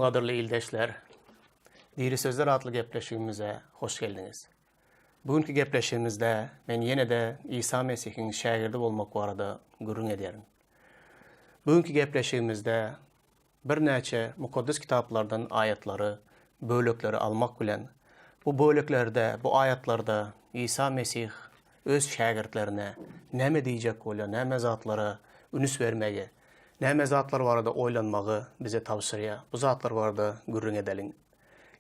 Kadırlı ildeşler, Diri Sözler adlı gepleşigimize hoş geldiniz. Bugünkü gepleşigimizde men yine de İsa Mesih'in şagirdi bolmak barada gurrun ederim. Bugünkü gepleşigimizde bir neçe mukaddes kitaplardan ayetleri, bölükleri almak bilen bu bölüklerde, bu ayetlarda İsa Mesih öz şagirdlerine näme diýjek bolar, näme zatlara ünüs vermegi, näme zatlar barada oylanmagy bize tawsyrya. Bu zatlar barada gurrun edelim.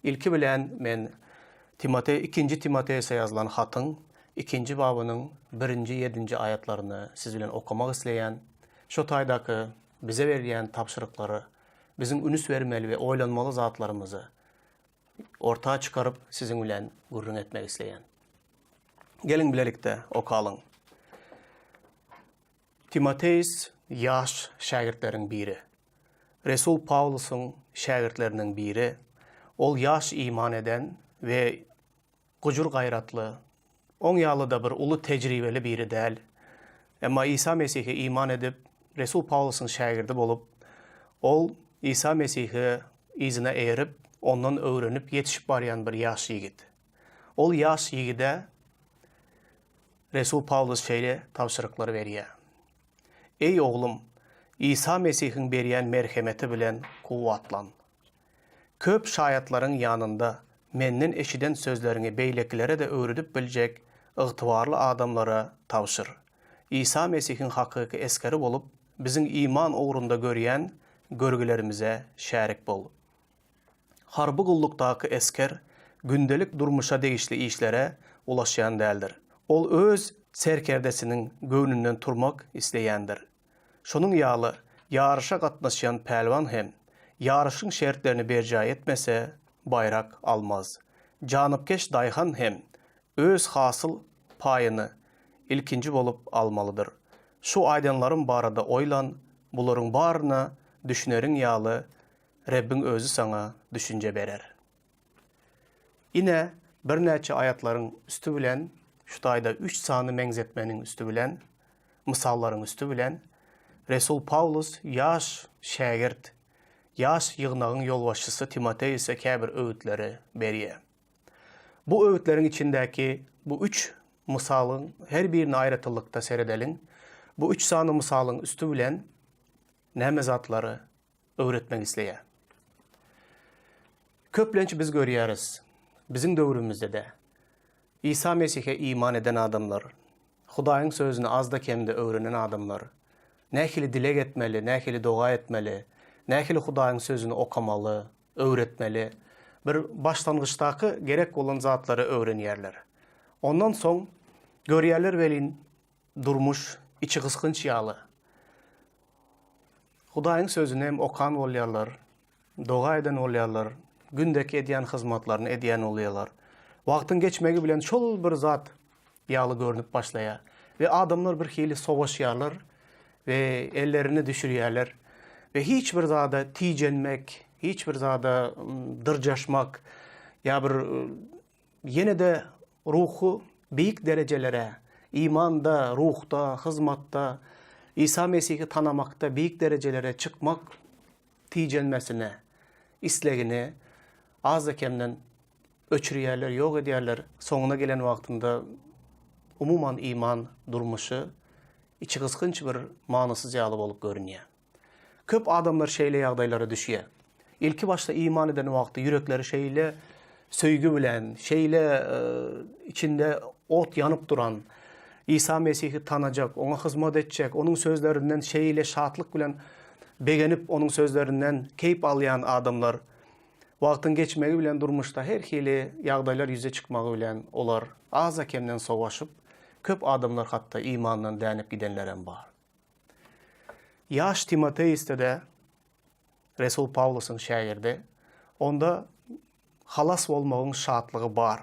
İlki bilen men ikinci Timoteus'a yazılan hatın 2. babynyň 1-7 ayetlerini siz bilen okumak isleyen, şu taýdaky bize berýän tapşyryklary, bizim ünüs vermeli ve oylanmaly zatlarymyzy ortağa çıkarıp sizin bilen gurrun etmek isleyen. Gelin bilelikde okalım. Timoteus yaş şagirdlerin biri. Resul Paulus'un şagirdlerinin biri. Ol yaş iman eden ve gucur gayratlı, on ýaly da bir ulu tecrübeli biri däl. Emma İsa Mesih'e iman edip Resul Paulus'un şagirdi bolup, ol İsa Mesih'i izine eğirip, ondan öğrenip yetişip baryan bir yaş yigit. Ol yaş yigide Resul Paulus şeýle tawşyryklary berýär. Ey oğlum, İsa Mesih'in berýän merhemeti bilen kuwwatlan. Köp şaýatlaryň ýanynda menden eşiden sözlerini beýlekilere de öwredip biljek ygtybarly adamlara tawşyr. İsa Mesih'in hakyky eskeri bolup, biziň iman ugrunda görýän görgülerimize şärik bol. Harby gullukdaky esker gündelik durmuşa degişli işlere ulaşýan däldir. Ol öz serkerdesinin göwnünden turmak isleýändir. Şonuň ýaly ýarışa gatnaşýan pelwan hem ýarışyň şertlerini berjä etmese bayrak almaz. Janypkeş daýhan hem öz hasyl paýyny ilkinji bolup almalydyr. Şu aýdanlaryň barada oylan, bularyň baryna düşüneriň ýaly Rebbiň özü sana düşünje berer. Ine bir näçe ayatlaryň üstü bilen, şu taýda 3 sany meňzetmeniň üstü bilen, mysallaryň üstü bilen, Resul Paulus yaş şagird, yaş ýygnagyň ýolbaşçysy Timoteus'a käbir öwütleri berýär. Bu öwütleriň içindäki bu 3 mysalyň her birini aýratylykda seredeliň. Bu 3 sany mysalyň üstü bilen näme zatlary öwretmek isleýär. Köplençi biz görýäris, biziň döwrümizde de İsa Mesih'e iman eden adamlar, Hudaýyň sözüni azda kemde öwrenen adamlar, nähili dilek etmeli, nähili doga etmeli, nähili Hudaýyň sözüni okamaly, öwretmeli, bir başlangyçdaky gerek bolan zatlary öwrenýärler. Ondan soň görýärler welin durmuş, içi gysgynç ýaly. Hudaýyň sözüni hem okan bolýarlar, doga eden bolýarlar, gündeki edýän hyzmatlaryny edýän bolýarlar. Wagtyň geçmegi bilen şol bir zat ýaly görünüp başlaýar we adamlar bir hili sowaşýarlar ve ellerini düşürýärler ve hiç bir zada tijenmek, hiç bir zada dırjaşmak ya bir yine de ruhu büyük derecelere, imanda, ruhta, hizmatta, İsa Mesih'i tanamakta büyük derecelere çıkmak tijenmesine, islegini az ekemden öçürýärler, ýok edýärler. Soňuna gelen wagtynda umuman iman durmuşy içi gysgynç bir manasyz ýaly bolup görünýär. Köp adamlar şeýle ýagdaýlara düşýär. İlki başda iman eden wagty yürekleri şeýle söýgü bilen, şeýle içinde ot yanıp duran, İsa Mesih'i tanajak, ona hyzmat etjek, onun sözlerinden şeýle şatlyk bilen begenip onun sözlerinden keyip alýan adamlar wagtyň geçmegi bilen durmuşda her hili ýagdaýlar ýüze çykmagy bilen olar az ekemden sowaşyp, köp adamlar hatda imandan dänip gidenler hem bar. Yaş Timoteus'ta da Resul Paulus'un şagirdi, onda halas bolmagyň şatlygy bar.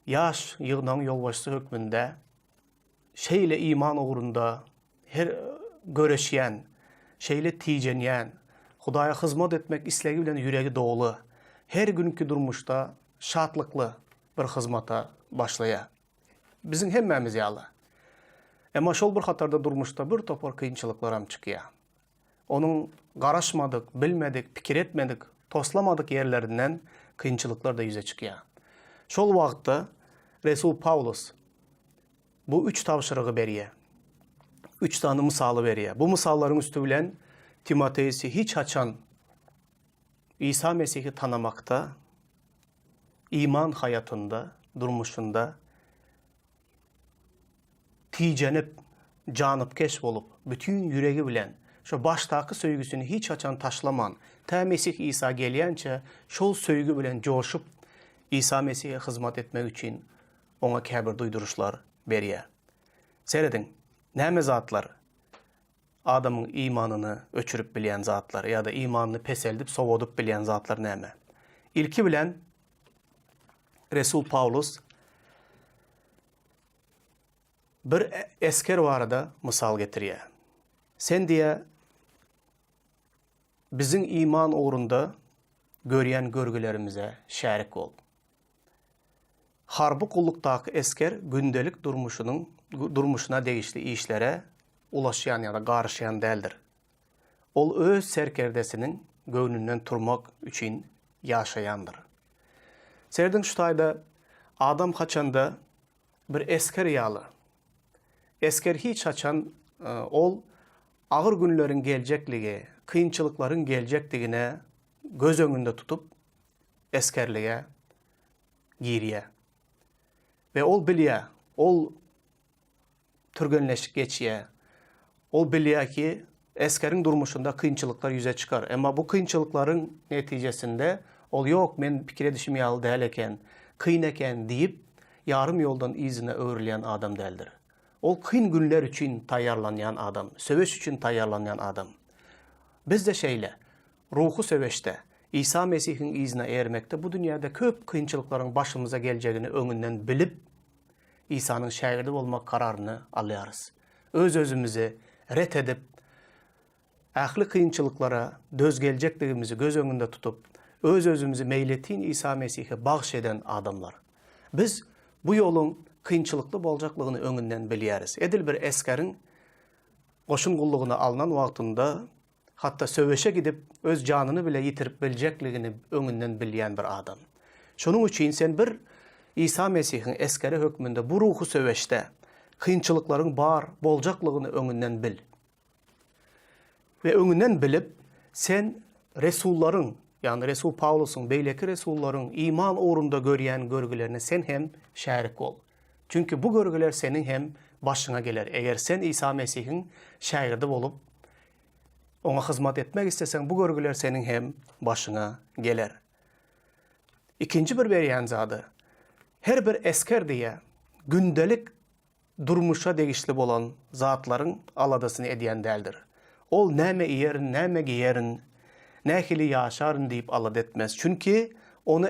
Yaş ýygnagyň ýolbaşçysy hökmünde şeýle iman ugrunda her göreşýän, şeýle tijenýän, Hudaýa hyzmat etmek islegi bilen ýüregi dogly, her günkü durmuşda şatlykly bir hyzmata başlaýar. Biziň hemmemiz ýaly. Emma şol bir hatarda durmuşda bir topar kıyınçılıklar am çıkıyor. Onun garaşmadık, bilmedik, pikir etmedik toslamadık yerlerinden kıyınçılıklar da yüze çıkıyor. Şol vaqtda Resul Paulus bu 3 tavşırığı beriye. 3 tane misalı beriye. Bu misalların üstü bilen Timoteus'u hiç açan İsa Mesih'i tanımakta, iman hayatında, durmuşunda ticenip, canıp keş olup, bütün yüreği bilen, şu baştaki söygüsünü hiç açan taşlaman, ta Mesih İsa geliyence, şol söygü bilen coşup, İsa Mesih'e hizmet etmek için ona kabir duyduruşlar beriye. Seyredin, näme zatlar? Adamın imanını öçürüp bilen zatlar ya da imanını pes edip soğudup bilen zatlar näme? İlki bilen Resul Paulus bir esker varada misal getiriyor. Sen diye bizim iman uğrunda görüyen görgülerimize şerik ol. Harbi kulluktaki esker gündelik durmuşuna değişli işlere ulaşan ya da karışan değildir. Ol öz serkerdesinin göğnünden turmak için yaşayandır. Serdin şu tayda adam kaçanda bir esker yalı. Esker hiç açan ol ağır günlerin gelecekliği, kıyınçılıkların gelecekliğine göz önünde tutup eskerliğe giriye. Ve ol biliye, ol türgünleşik geçiye, ol biliye ki eskerin durmuşunda kıyınçılıklar yüze çıkar. Ama bu kıyınçılıkların neticesinde ol yok men fikir edişim yalı değil eken, kıyın eken deyip yarım yoldan izine öğrüleyen adam değildir. Ol kıyın günler için tayarlanayan adam, söveş için tayarlanayan adam. Biz de şeyle, ruhu söveşte, İsa Mesih'in izine ermekte bu dünyada köp kıyınçılıkların başımıza geleceğini önünden bilip, İsa'nın şagirdi olmak kararını alıyoruz. Öz özümüzü ret edip, ahli kıyınçılıklara döz gelecekliğimizi göz önünde tutup, öz özümüzü meyletin İsa Mesih'e bahşeden adamlar. Biz bu yolun kıyınçılıklı olacaklığını önünden biliyoruz. Edil bir eskerin koşun kulluğuna alınan vaktinde hatta söveşe gidip öz canını bile yitirip bilecekliğini önünden bilen bir adam. Şunun için sen bir İsa Mesih'in eskeri hükmünde bu ruhu söveşte kıyınçılıkların bar bolcaklığını önünden bil. Ve önünden bilip sen Resulların yani Resul Paulus'un, beyleki Resulların iman uğrunda görüyen görgülerine sen hem şerik ol. Çünkü bu görgüler senin hem başına gelir. Eğer sen İsa Mesih'in şagirdi olup ona hizmet etmek istesen bu görgüler senin hem başına gelir. İkinci bir beyan zadı. Her bir esker diye gündelik durmuşa değişli olan zatların aladasını ediyen değildir. Ol näme iyerin, näme giyerin, nähili yaşarın deyip alad etmez. Çünkü onu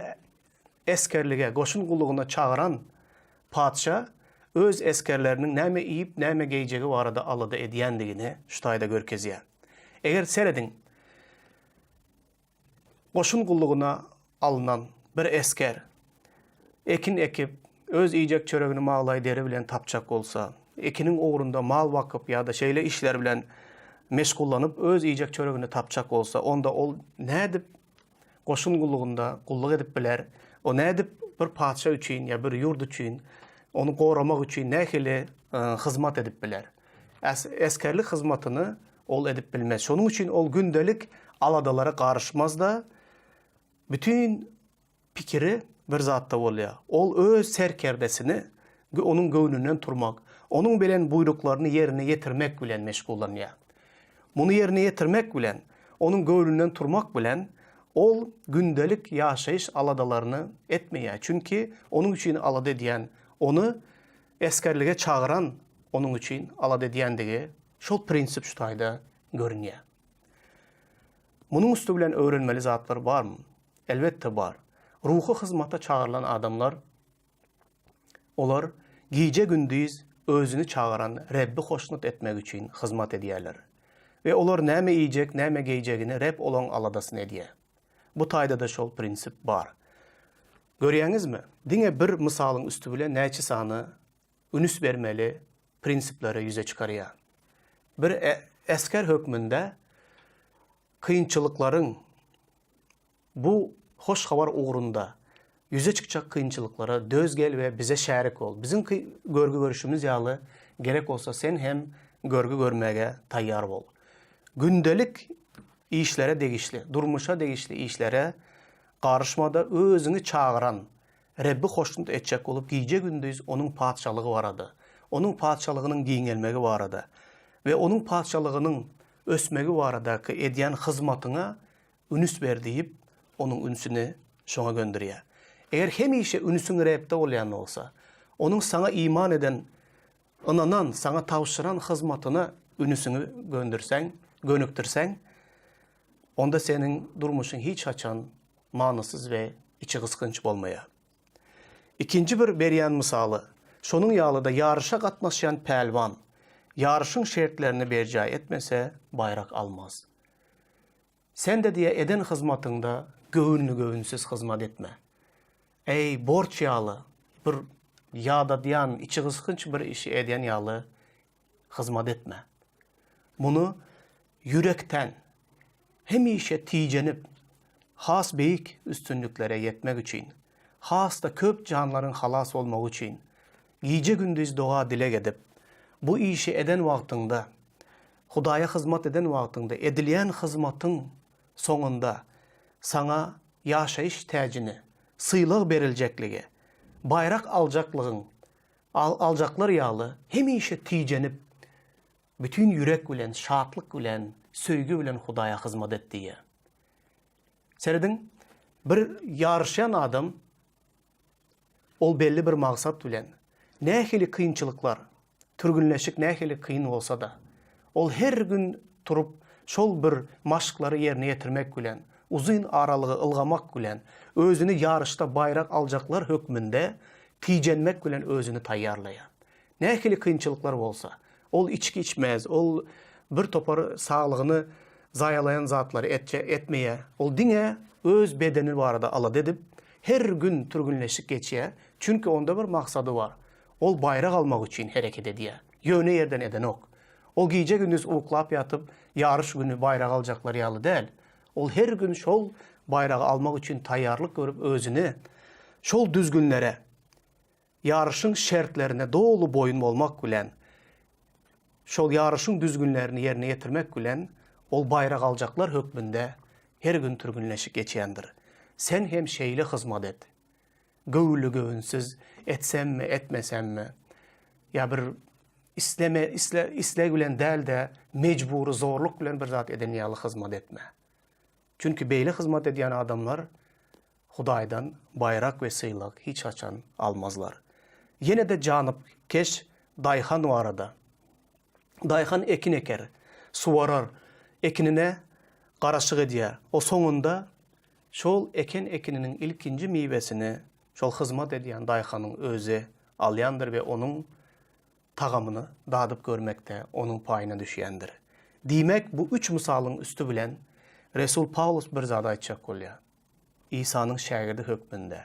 eskerlige, koşun kulluğuna çağıran padşah öz eskerlerinin näme iyip näme giyeceği varada alada ediyendiğini şu tayda görkeziye. Eğer seredin koşun kulluğuna alınan bir esker ekin ekip öz yiyecek çöreğini mağlay deri bilen tapacak olsa, ekinin uğrunda mal vakıp ya da şeyle işler bilen meşgullanıp öz yiyecek çöreğini tapacak olsa, onda ol ne edip koşun kulluğunda kulluk edip biler, o ne edip bir padşah için ya bir yurt için, onu korumak için nehili hizmet edip biler. Eskerlik hizmetini ol edip bilmez. Şunun için ol gündelik aladalara karışmaz da bütün fikri bir zatta oluyor. Ol öz serkerdesini onun göğnünden turmak, onun bilen buyruklarını yerine getirmek bilen meşgullanıyor. Bunu yerine getirmek bilen, onun göğnünden turmak bilen, ol gündelik yaşayış aladalarını etmeye. Çünkü onun için alada ediyen, onu eskerliğe çağıran onun için alada ediyendiği şol prinsip şu tayda görünüyor. Bunun üstü bilen öğrenmeli zatlar var mı? Elbette var. Ruhu hizmete çağırılan adamlar, olar gece gündüz özünü çağıran Rabbi hoşnut etmek için hizmet ediyorlar. Ve olar näme yiyecek, näme giyeceğini Rab olan aladasını ediyor. Bu tayda da şol prinsip var. Görüyorsunuz mu? Dine bir misalın üstü bile näçe sany ünüs vermeli prinsipleri yüze çıkarıyor. Bir esker hükmünde kıyınçılıkların Bu hoş habar uğrunda yüze çıkacak kıyınçılıklara döz gel ve bize şerik ol. Bizim görgü görüşümüz yalı gerek olsa sen hem görgü görmeye tayyar ol. Gündelik işlere degişli, durmuşa degişli işlere qarışmada özünü çağıran, Rebbi hoşnut etcek olup giyce gündüz onun padişalığı varadı. Onun padişalığının giyingelmegi varadı. Ve onun padişalığının ösmegi varadaki ediyen hizmatına ünüs ver deyip onun ünsünü şona gönderiyor. Eğer hem işe ünüsün Reb'de olayan olsa, onun sana iman eden, inanan, sana tavşıran hizmatına ünüsünü gönüktirsen, onda senin durmuşun hiç açan, manasız ve içi kıskanç olmaya. İkinci bir beriyan misalı, şonun yalıda yarışa katnaşan pelvan, yarışın şertlerini berca etmese bayrak almaz. Sen de diye eden hizmatında göğünlü hizmet etme. Ey borç yalı, bir yada diyan, içi kıskanç bir işi eden yalı hizmet etme. Bunu yürekten, hem işe ticenip, has beyik üstünlüklere yetmek için, has da köp canların halas olmak için, gece gündüz doğa dile edip, bu işi eden vaktinde, Hudaya hizmet eden vaktinde, edilen hizmetin sonunda sana yaşayış tecini, sıylık verilecekliği, bayrak alacaklar yağlı, hem işe ticenip, bütün yürek bilen, şatlık bilen, söygü bilen Hudaya hizmet ettiği. Seredin, bir yarışan adam, ol belli bir maksat bilen, nehili kıyınçılıklar, türgünleşik nehili kıyın olsa da, ol her gün turup, şol bir maşıkları yerine getirmek bilen, uzun aralığı ılgamak bilen, özünü yarışta bayrak alacaklar hükmünde, ticenmek bilen özünü tayyarlayan. Nehili kıyınçılıklar olsa, ol içki içmez, ol bir topar sağlığını zayalayan zatları etmeye, ol dine öz bedeni var da ala dedip, her gün türgünleşik geçiye, çünkü onda bir maksadı var. Ol bayrak almak için hareket ediyor. Yöne yerden eden ok. Ol gece gündüz uyuklap yatıp, yarış günü bayrak alacaklar yalı değil. Ol her gün şol bayrağı almak için tayyarlık görüp özünü, şol düzgünlere, yarışın şertlerine doğulu boyun olmak bilen, şol yarışın düzgünlerini yerine getirmek bilen, ol bayrak alacaklar hükmünde her gün türgünleşik geçiyendir. Sen hem şeyle hizmet et. Göğüllü göğünsüz, etsem mi, etmesem mi? Ya bir isle bilen değil de mecburu, zorluk bilen bir zat edeniyalı hizmet etme. Çünkü beyle hizmet ediyen adamlar Hudaydan bayrak ve sıylık hiç açan almazlar. Yine de canıp keş dayhan var arada. Dayhan ekin eker, suvarar, ekinine qaraşık ediyor. O sonunda şol ekininin ilkinci meyvesini şol hizmet ediyen dayhanın özü alyandır ve onun tagamını dadıp görmekte onun payına düşüyendir. Demek bu üç misalın üstü bilen Resul Paulus bir zada aytacak bolýar. İsa'nın şagirdi hükmünde.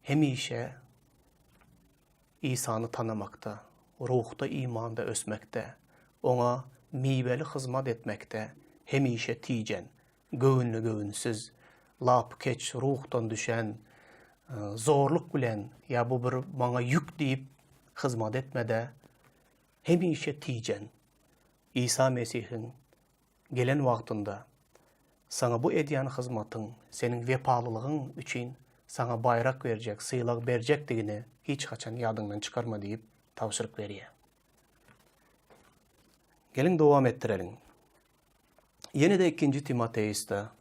Hem işe İsa'nı tanımakta, ruhta imanda ösmekte, ona meyveli hizmet etmekte, hem işe ticen, göğünlü göğünsüz, lap keç ruhtan düşen, zorluk bilen, ya bu bir bana yük deyip hizmet etmede, hem işe ticen, İsa Mesih'in gelen vaktinde sana bu ediyen hizmetin, senin vefalılığın için sana bayrak verecek, sıylık verecek digini hiç kaçan yadından çıkarma deyip tavsırık veriyor. Gelin devam ettirelim. Yine de 2. Timoteus'ta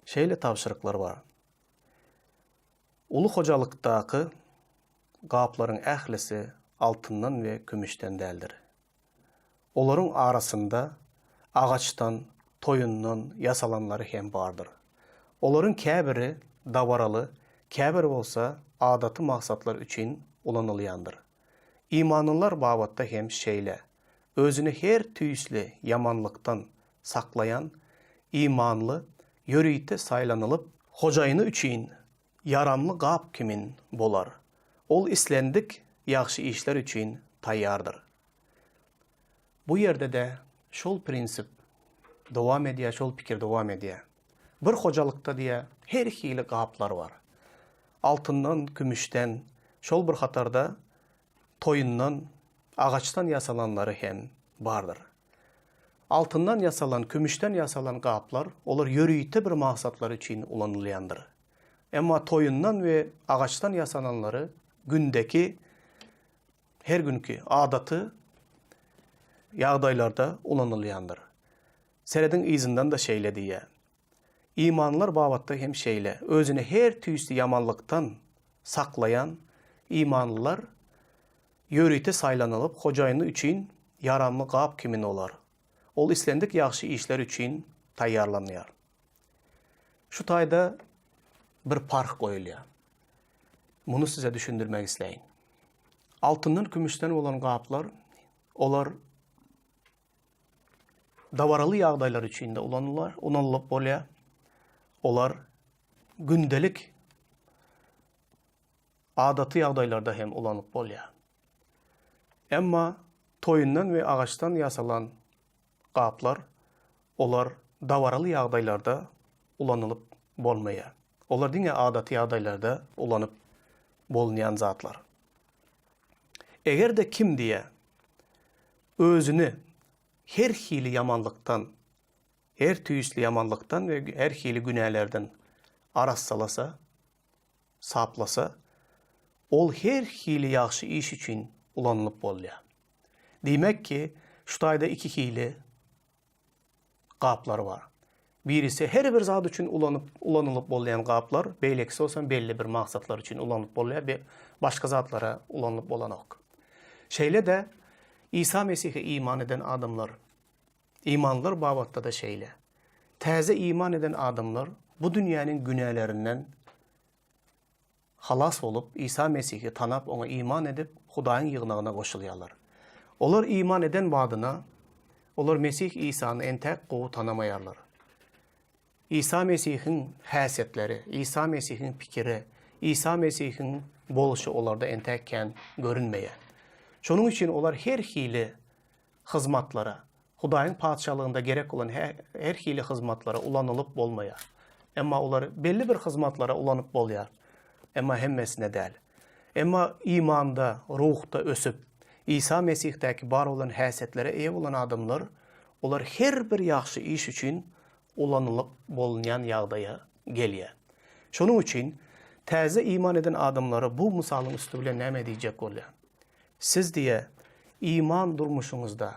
şeyle tavsırıklar var. Ulu hocalıktaki kapların əhlisi altından ve gümüşten değildir. Onların arasında ağaçtan, toyundan yasalanları hem vardır. Onların kəbiri davaralı, kəbir olsa adatı maksatlar için ulanılyandır. İmanlılar babatta hem şeyle, özünü her tüysli yamanlıktan saklayan, imanlı, yörüyte saylanılıp, hocayını üçün yaramlı qap kimin bolar. Ol islendik, yaxşı işler üçün tayyardır. Bu yerde de şol prinsip devam ediyor, şol fikir devam ediyor. Bir hocalıkta diye her hili gaplar var. Altından, gümüşten, şol bir hatarda toyundan, ağaçtan yasalanları hem bardır. Altından yasalan, gümüşten yasalan gaplar, olar yörüyte bir maksatlar için ulanılyandır. Ama toyundan ve ağaçtan yasalanları gündeki, her günkü adatı yağdaylarda ulanılyandır. Seredin izinden da şeyle diye. İmanlar babatta hem şeyle, özüne her tüysü yamanlıktan saklayan imanlılar yörüyte saylanılıp hocayını üçün yaramlı gap kimin olar. Ol islendik yaxşı işler üçün tayyarlanıyor. Şu tayda bir park koyuluyor. Bunu size düşündürmek isteyin. Altından, gümüşten olan gaplar, olar davaralı yağdaylar içinde ulanılıp bolya. Olar gündelik adatı yağdaylarda hem ulanıp bolya. Emma toyundan ve ağaçtan yasalan gaplar, olar davaralı yağdaylarda ulanılıp bolmaya. Olar dine adatı yağdaylarda ulanıp bolmayan zatlar. Eğer de kim diye özünü her hili yamanlıktan, her tüyüslü yamanlıktan ve her hili günahlerden arassalasa, saplasa, ol her hili yaxşı iş için ulanılıp bolya. Demek ki şu tayda iki hili gaplar var. Birisi her bir zat için ulanılıp bolyan gaplar, beyleksi olsan belli bir maksatlar için ulanılıp bolya, ve başka zatlara ulanılıp bolan ok. Şeyle de İsa Mesih'e iman eden adamlar, imanlar babatta da şeyle. Təze iman eden adamlar bu dünyanın günahlarından halas olup İsa Mesih'i tanap ona iman edip Hudayın yığınağına koşuluyorlar. Onlar iman eden vadına, onlar Mesih İsa'nın entek qoğu tanamayarlar. İsa Mesih'in həsiyetleri, İsa Mesih'in fikri, İsa Mesih'in boluşu onlarda entekken görünmeye. Şunun için onlar her hili hizmatlara, Hudayın padişalığında gerek olan her hili hizmatlara ulanılıp bolmaya. Ama onlar belli bir hizmatlara ulanıp bolya. Ama hemmesine değil. Ama imanda, ruhta ösüp, İsa Mesih'teki var olan həsiyetlere ev olan adamlar, onlar her bir yaxşı iş için ulanılıp bolunan yağdaya geliyor. Şunun için təze iman eden adamlara bu misalın üstü bile ne diyecek oluyor? Siz diye iman durmuşunuzda,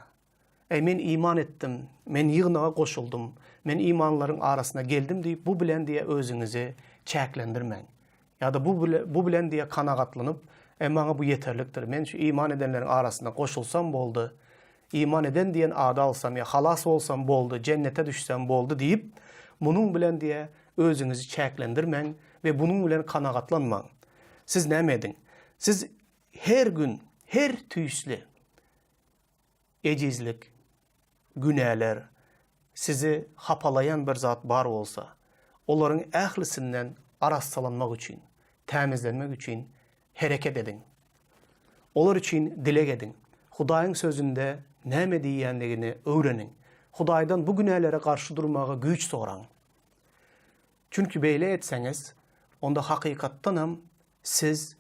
men iman ettim, men yığınağa koşuldum, men imanların arasına geldim deyip bu bilen diye özünüzü çeklendirmeyin. Ya da bu bilen diye kanağatlanıp, bana bu yeterliktir. Men şu iman edenlerin arasına koşulsam boldu, iman eden diyen adı alsam ya halas olsam boldu, cennete düşsem boldu deyip, bunun bilen diye özünüzü çeklendirmeyin ve bunun bilen kanağatlanmayın. Siz ne edin? Siz her gün, her tüysli, ecizlik, günahlar, sizi hapalayan bir zat var olsa, onların əhlisinden arassalanmak için, temizlenmek için hareket edin. Onlar için dilek edin. Hudayın sözünde ne diyenlerini öğrenin. Hudaydan bu günahlara karşı durmağa güç soran. Çünkü böyle etseniz, onda hakikattan hem siz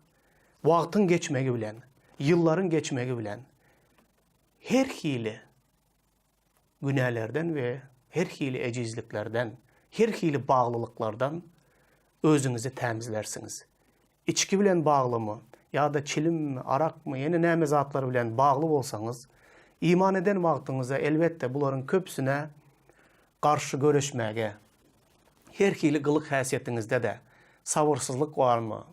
vaktin geçmeyi bilen, yılların geçmeyi bilen, her hili günahlardan ve her hili ecizliklerden, her hili bağlılıklardan özünüzü temizlersiniz. İçki bilen bağlı mı, ya da çilim mi, arak mı, yeni näme zatlar bilen bağlı olsanız, iman eden vaktinize elbette bunların köpsüne karşı görüşmeye, her hili kılık həsiyetinizde de sabırsızlık var mı,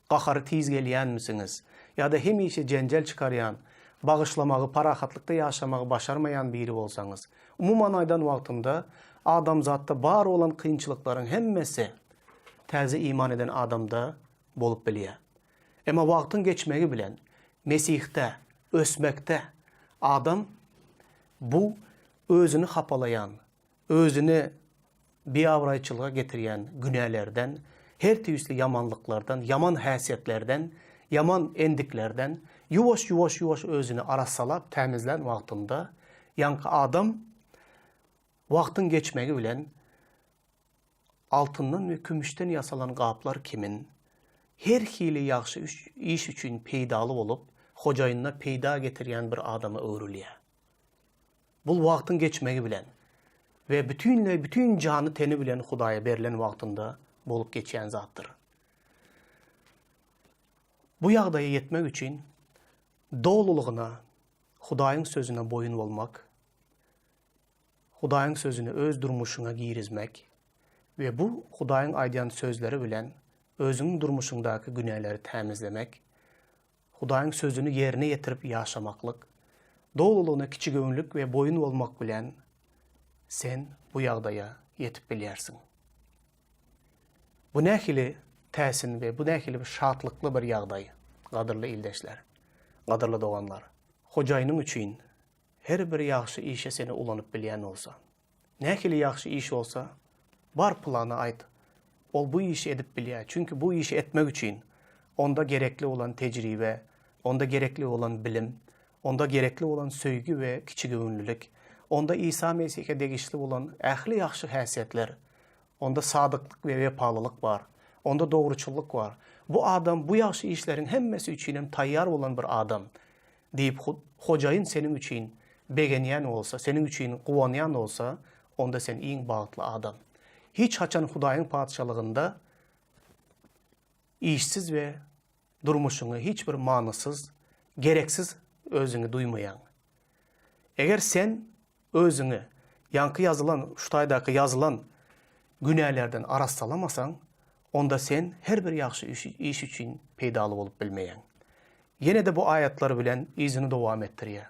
qaharı tiz geleyen misiniz, ya da hemişe cencel çıkarayan, bağışlamağı, parahatlıkta yaşamağı başarmayan biri olsanız, umuman aydan vaktinde adam zatta var olan kıyınçılıkların hemmesi təze iman eden adamda bolup biliyor. Ama vaktin geçmeyi bilen, Mesih'te, ösmekte adam bu özünü hapalayan, özünü biavrayçılığa getiriyen günahlerden, her tüysü yamanlıklardan, yaman həsiyetlerden, yaman endiklerden yuvaş özünü arassalap temizlen vaktinde, yankı adam vaktin geçmeyi bilen altından ve kümüşten yasalan kaplar kimin? Her hili yaxşı iş üçün peydalı olup, hocayınına peyda getiryen bir adamı öğrülüye. Bul vaxtın geçmegi bilen ve bütün canı teni bilen Hudaya berilen vaxtında bolup geçen zattır. Bu yağdaya yetmek için doğruluğuna, Hudayın sözüne boyun olmak, Hudayın sözünü öz durmuşuna girizmek ve bu Hudayın aydayan sözleri bilen özünün durmuşundaki günahları temizlemek, Hudayın sözünü yerine getirip yaşamaklık, doğruluğuna kiçik önlük ve boyun olmak bilen sen bu yağdaya yetip bilersin. Bu nehili təsin ve bu nehili bir şatlıklı bir yağdayı, qadırlı ildeşler, qadırlı doğanlar. Hocayının üçün her bir yaxşı işe seni ulanıp bilen olsa, nehili yaxşı iş olsa, var plana ait. Ol bu işi edip biliyor. Çünkü bu işi etmek için onda gerekli olan tecrübe, onda gerekli olan bilim, onda gerekli olan söygü ve kiçik övünlülük, onda İsa Mesih'e degişli olan ehli yaxşı həsiyyətlər, onda sadıklık ve vefalılık var, onda doğruçulluk var. Bu adam bu yaxşı işlerin hemmesi için tayyar olan bir adam deyip hocayın senin için beğeniyen olsa, senin için kuvanayan olsa, onda sen en bağıtlı adam. Hiç haçan Hudayın padişalığında işsiz ve durmuşunu hiçbir manısız, gereksiz özünü duymayan. Eğer sen özünü yankı yazılan, şutaydaki yazılan günahlardan arastalamasan, onda sen her bir yaxşı iş için peydalı olup bilmeyen. Yine de bu ayetleri bilen izini devam ettiriyor.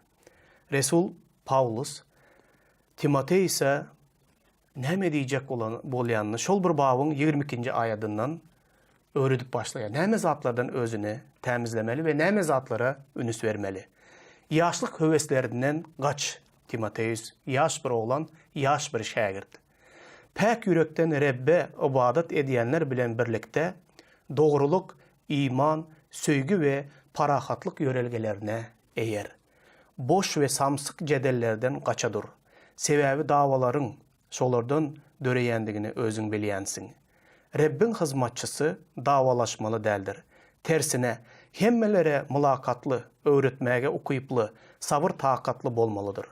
Resul Paulus, Timotey ise näme diyecek bolýanyny şol bir babın 22-nji ayadından öğredip başlaýar. Näme zatlardan özüni temizlemeli ve näme zatlara ünüs vermeli. Yaşlık höweslerinden gaç Timoteus, yaş bir oğlan, yaş bir şagirt. Pek yürekten Rebbe ibadet ediyenler bilen birlikte doğruluk, iman, söýgü ve parahatlık yörelgelerine eğer. Boş ve samsık cedellerden gaça dur. Sebebi davaların şolardan döreyendigini özün bilýänsiň. Rebbin hizmatçısı davalaşmalı däldir. Tersine hemmelere mülakatlı, öğretmäge ukuyuply, sabır takatlı bolmalıdır.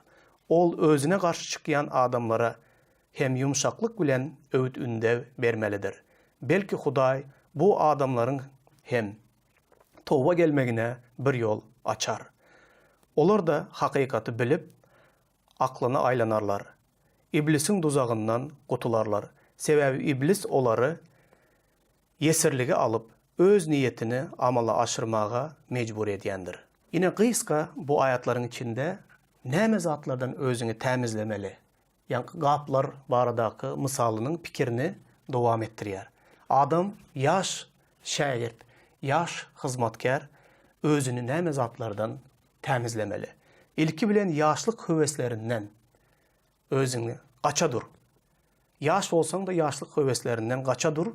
Ol özüne karşı çıkýan adamlara hem yumşaklık bilen öğüt ünde bermelidir. Belki Huday bu adamların hem towba gelmegine bir yol açar. Olar da hakykatı bilip aklına aylanarlar. İblisin duzağından kutularlar. Sebebi iblis oları yesirligi alıp öz niyetini amala aşırmağa mecbur edýändir. Yine kıyska bu ayatların içinde näme zatlardan özünü temizlemeli. Yani gaplar baradaki misalının pikirini devam ettirýär. Adam yaş şagirt, yaş hizmatkar özünü näme zatlardan temizlemeli. İlki bilen yaşlık höweslerinden özüňi gaça dur. Yaş olsan da yaşlık höweslerinden gaça dur.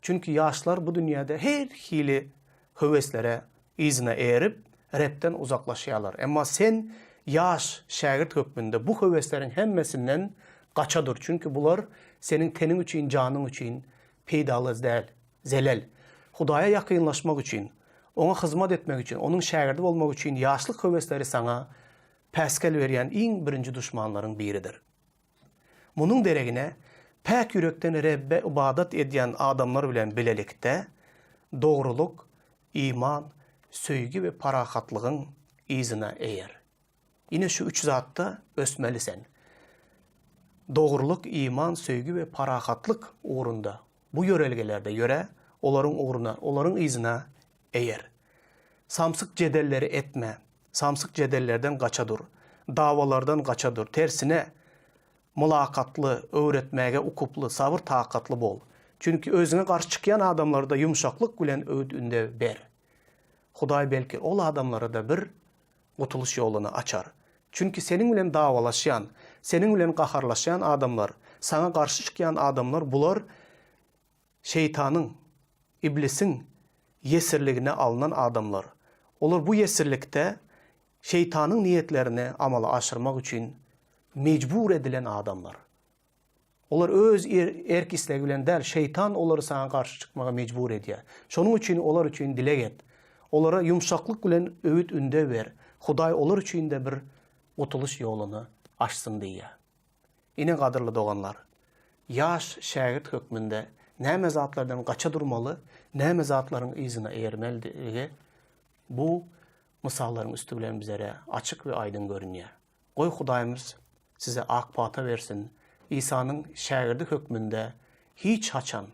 Çünkü yaşlar bu dünyada her hili höweslere izine eğerip Rab'den uzaklaşýarlar. Ama sen yaş şagirt hökmünde bu höweslerin hemmesinden gaça dur. Çünkü bular senin tenin üçün, canın üçün peydalı däl, zelel. Hudaya yakınlaşmak üçün, ona hizmet etmek üçün, onun şagirdi olmak üçün yaşlık höwesleri sana päskel berýän iň birinci düşmanlaryň biridir. Munun deregine pek yürekten Rabbe ibadet edýän adamlar bilen bilelikde doğruluk, iman, söýgü ve parahatlygyň izine eğer. Yine şu üç zatta ösmelisin. Doğruluk, iman, söýgü ve parahatlyk uğrunda bu yörelgelerde yöre, olaryň uğruna, olaryň izine eğer. Samsyk cedelleri etme, samsyk cedellerden gaça dur, davalardan gaça dur. Tersine mülakatlı, öğretmäge ukuply, sabır takatlı bol. Çünkü özüne karşı çıkýan adamlarda yumşaklyk bilen öğüt ünde ber. Hudaý belki ol adamlara da bir gutuluş yolunu açar. Çünkü senin bilen davalaşan, senin bilen qaharlaşan adamlar, sana karşı çıkýan adamlar, bular şeytanın, iblisin yesirligine alınan adamlar. Olar bu yesirlikte şeytanın niyetlerini amala aşırmak için mecbur edilen adamlar. Olar öz erk islegi bilen däl, şeytan olary sana garşy çykmaga mejbur edýär. Şonuň üçin olar üçin dilek et. Olara yumşaklyk bilen öwüt ünde ber. Hudaý olar üçin de bir utuluş ýoluny açsyn diýär. Ine gadyrly doganlar, ýaş şagirt hökmünde näme zatlardan gaça durmaly, näme zatlaryň izine eýermeligi bu misallaryň üstü bilen bizlere açyk we aýdyn görünýär. Goý Hudaýymyz size ak pata versin. İsa'nın şagirdi hökmünde hiç haçan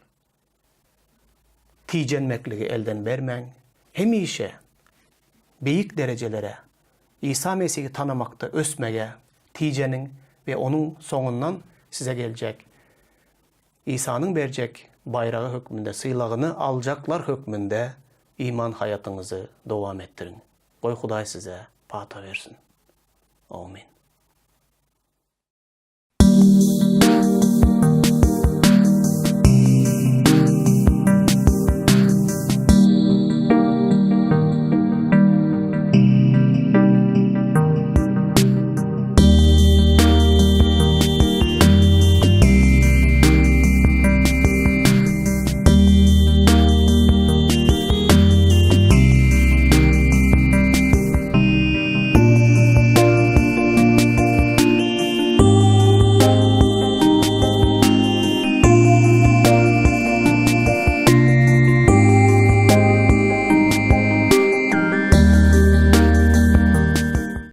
tijenmekligi elden bermeň. Hemişe beýik derejelere İsa Mesih'i tanamakta ösmege, tijenin ve onun soňundan size geljek İsa'nın berjek bayrağı hökmünde, sylagyny aljaklar hökmünde iman hayatyňyzy dowam ettirin. Goý Hudaý size pata versin. Amin.